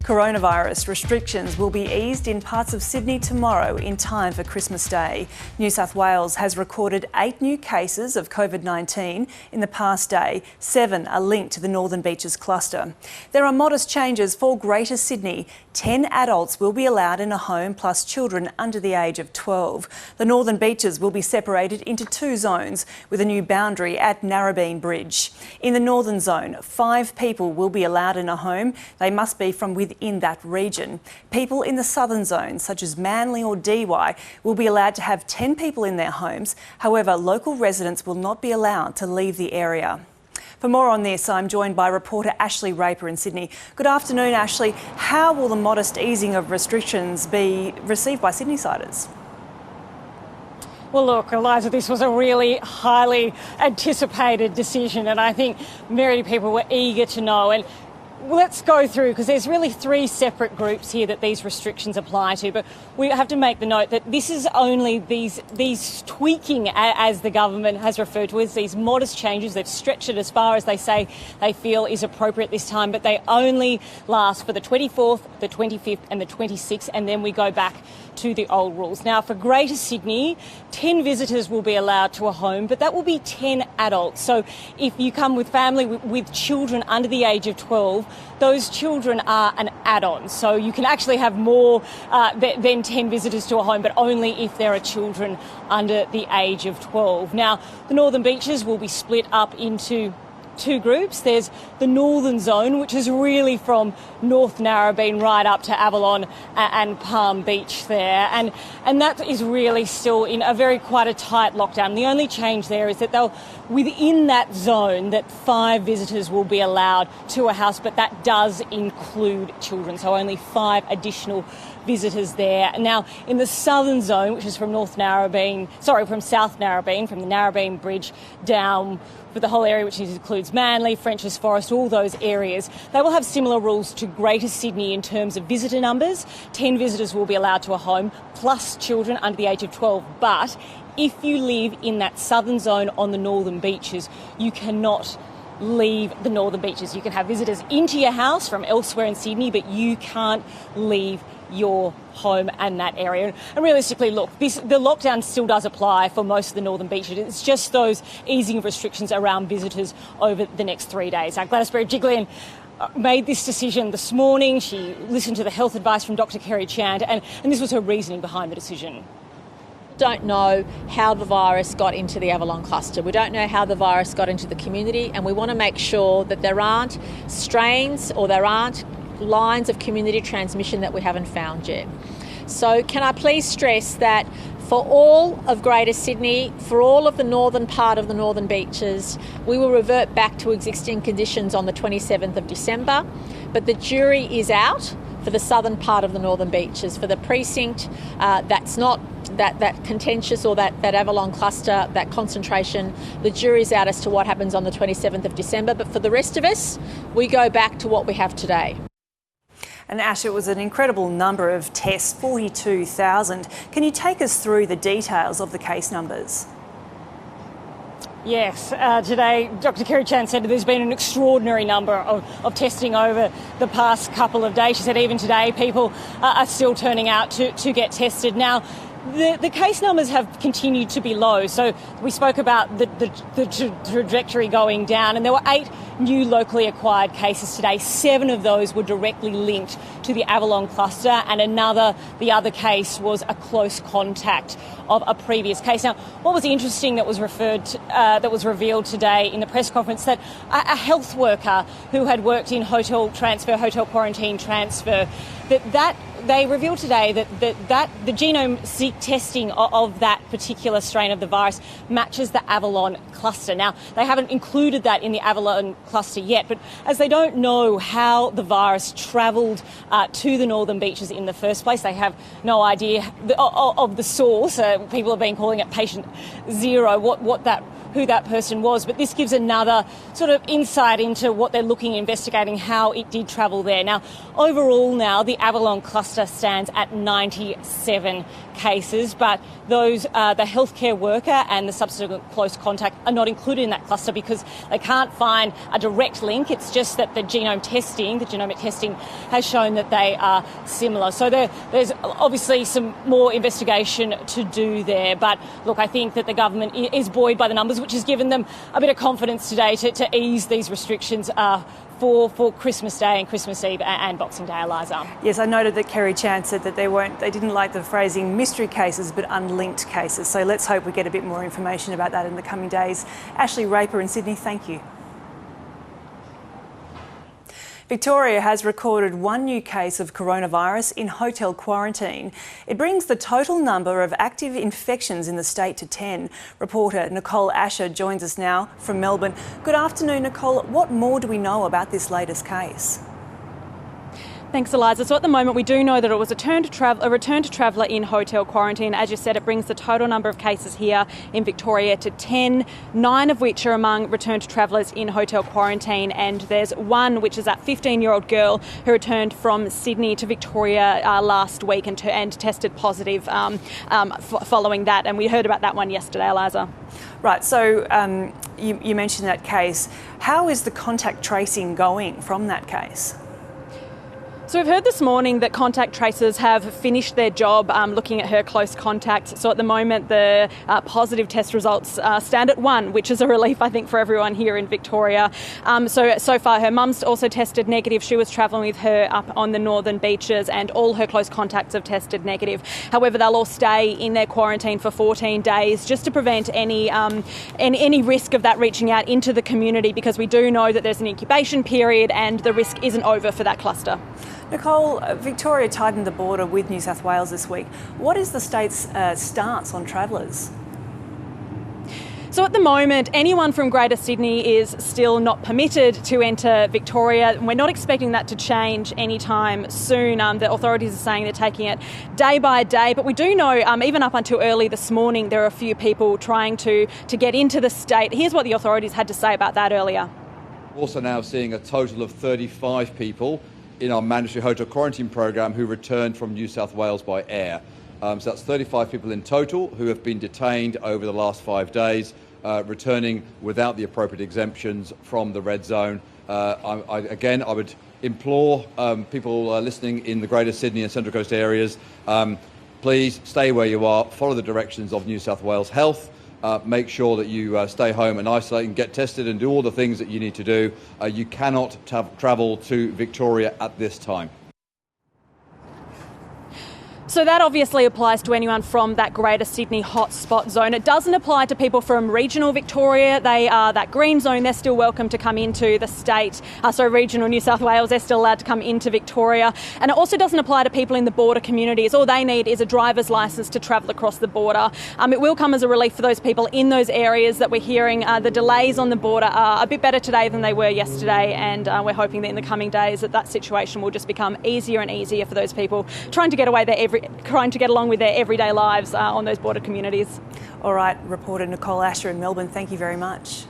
Coronavirus restrictions will be eased in parts of Sydney tomorrow in time for Christmas Day. New South Wales has recorded 8 new cases of COVID-19 in the past day. 7 are linked to the Northern Beaches cluster. There are modest changes for Greater Sydney. 10 adults will be allowed in a home plus children under the age of 12. The Northern Beaches will be separated into 2 zones with a new boundary at Narrabeen Bridge. In the Northern Zone, 5 people will be allowed in a home. They must be from within that region. People in the Southern Zone, such as Manly or Dee Why, will be allowed to have 10 people in their homes. However, local residents will not be allowed to leave the area. For more on this, I'm joined by reporter Ashleigh Raper in Sydney. Good afternoon, Ashleigh. How will the modest easing of restrictions be received by Sydneysiders? Well, look, Eliza, this was a really highly anticipated decision, and I think many people were eager to know. And let's go through, because there's really 3 separate groups here that these restrictions apply to, but we have to make the note that this is only these tweaking, as the government has referred to as these modest changes. They've stretched it as far as they say they feel is appropriate this time, but they only last for the 24th, the 25th and the 26th, and then we go back to the old rules. Now, for Greater Sydney, 10 visitors will be allowed to a home, but that will be 10 adults. So if you come with family with children under the age of 12, those children are an add-on. So you can actually have more than 10 visitors to a home, but only if there are children under the age of 12. Now, the Northern Beaches will be split up into 2 groups. There's the Northern Zone, which is really from North Narrabeen right up to Avalon and Palm Beach there. And that is really still in quite a tight lockdown. The only change there is that within that zone, that 5 visitors will be allowed to a house, but that does include children. So only 5 additional visitors there. Now, in the Southern Zone, which is from South Narrabeen, from the Narrabeen Bridge down for the whole area, which includes Manly, Frenchs Forest, all those areas, they will have similar rules to Greater Sydney in terms of visitor numbers. 10 visitors will be allowed to a home, plus children under the age of 12. But if you live in that Southern Zone on the Northern Beaches, you cannot leave the Northern Beaches. You can have visitors into your house from elsewhere in Sydney, but you can't leave your home and that area. And realistically, look, the lockdown still does apply for most of the Northern Beaches. It's just those easing of restrictions around visitors over the next 3 days. Now, Gladys Berejiklian made this decision this morning. She listened to the health advice from Dr. Kerry Chand, and this was her reasoning behind the decision. Don't know how the virus got into the Avalon cluster. We don't know how the virus got into the community, and we want to make sure that there aren't strains or there aren't lines of community transmission that we haven't found yet. So can I please stress that for all of Greater Sydney, for all of the northern part of the Northern Beaches, we will revert back to existing conditions on the 27th of December, but the jury is out for the southern part of the Northern Beaches. For the precinct that's not that contentious or that Avalon cluster, that concentration, the jury's out as to what happens on the 27th of December. But for the rest of us, we go back to what we have today. And Ash, it was an incredible number of tests, 42,000. Can you take us through the details of the case numbers? Yes, today Dr. Kerry Chan said there's been an extraordinary number of testing over the past couple of days. She said even today people are still turning out to get tested. Now, the case numbers have continued to be low. So we spoke about the trajectory going down, and there were 8 new locally acquired cases today. 7 of those were directly linked to the Avalon cluster, and the other case was a close contact of a previous case. Now, what was interesting that was revealed today in the press conference, that a health worker who had worked in hotel quarantine transfer, that they revealed today that the genome testing of that particular strain of the virus matches the Avalon cluster. Now, they haven't included that in the Avalon cluster yet, but as they don't know how the virus travelled to the Northern Beaches in the first place, they have no idea of the source. People have been calling it patient 0, who that person was. But this gives another sort of insight into what they're investigating how it did travel there. Now, overall now, the Avalon cluster stands at 97 cases, but those the healthcare worker and the subsequent close contact are not included in that cluster because they can't find a direct link. It's just that the genomic testing has shown that they are similar. So there's obviously some more investigation to do there. But look, I think that the government is buoyed by the numbers, which has given them a bit of confidence today to ease these restrictions for Christmas Day and Christmas Eve and Boxing Day, Eliza. Yes, I noted that Kerry Chan said that they didn't like the phrasing mystery cases but unlinked cases. So let's hope we get a bit more information about that in the coming days. Ashleigh Raper in Sydney, thank you. Victoria has recorded one new case of coronavirus in hotel quarantine. It brings the total number of active infections in the state to 10. Reporter Nicole Asher joins us now from Melbourne. Good afternoon, Nicole. What more do we know about this latest case? Thanks, Eliza. So at the moment, we do know that it was a return to traveller in hotel quarantine. As you said, it brings the total number of cases here in Victoria to 10, 9 of which are among return to travellers in hotel quarantine. And there's one, which is that 15-year-old girl who returned from Sydney to Victoria last week and tested positive following that. And we heard about that one yesterday, Eliza. Right, so you mentioned that case. How is the contact tracing going from that case? So we've heard this morning that contact tracers have finished their job looking at her close contacts. So at the moment, the positive test results stand at 1, which is a relief, I think, for everyone here in Victoria. So far, her mum's also tested negative. She was travelling with her up on the northern beaches, and all her close contacts have tested negative. However, they'll all stay in their quarantine for 14 days just to prevent any risk of that reaching out into the community, because we do know that there's an incubation period and the risk isn't over for that cluster. Nicole, Victoria tightened the border with New South Wales this week. What is the state's stance on travellers? So at the moment, anyone from Greater Sydney is still not permitted to enter Victoria. We're not expecting that to change anytime soon. The authorities are saying they're taking it day by day. But we do know, even up until early this morning, there are a few people trying to get into the state. Here's what the authorities had to say about that earlier. We're also now seeing a total of 35 people in our mandatory hotel quarantine program who returned from New South Wales by air. So that's 35 people in total who have been detained over the last 5 days, returning without the appropriate exemptions from the red zone. I would implore people listening in the Greater Sydney and Central Coast areas, please stay where you are, follow the directions of New South Wales Health. Make sure that you stay home and isolate and get tested and do all the things that you need to do. You cannot travel to Victoria at this time. So that obviously applies to anyone from that Greater Sydney hotspot zone. It doesn't apply to people from regional Victoria. They are that green zone. They're still welcome to come into the state. Regional New South Wales, they're still allowed to come into Victoria. And it also doesn't apply to people in the border communities. All they need is a driver's licence to travel across the border. It will come as a relief for those people in those areas that we're hearing the delays on the border are a bit better today than they were yesterday. And we're hoping that in the coming days that situation will just become easier and easier for those people trying to get along with their everyday lives on those border communities. All right, reporter Nicole Asher in Melbourne, thank you very much.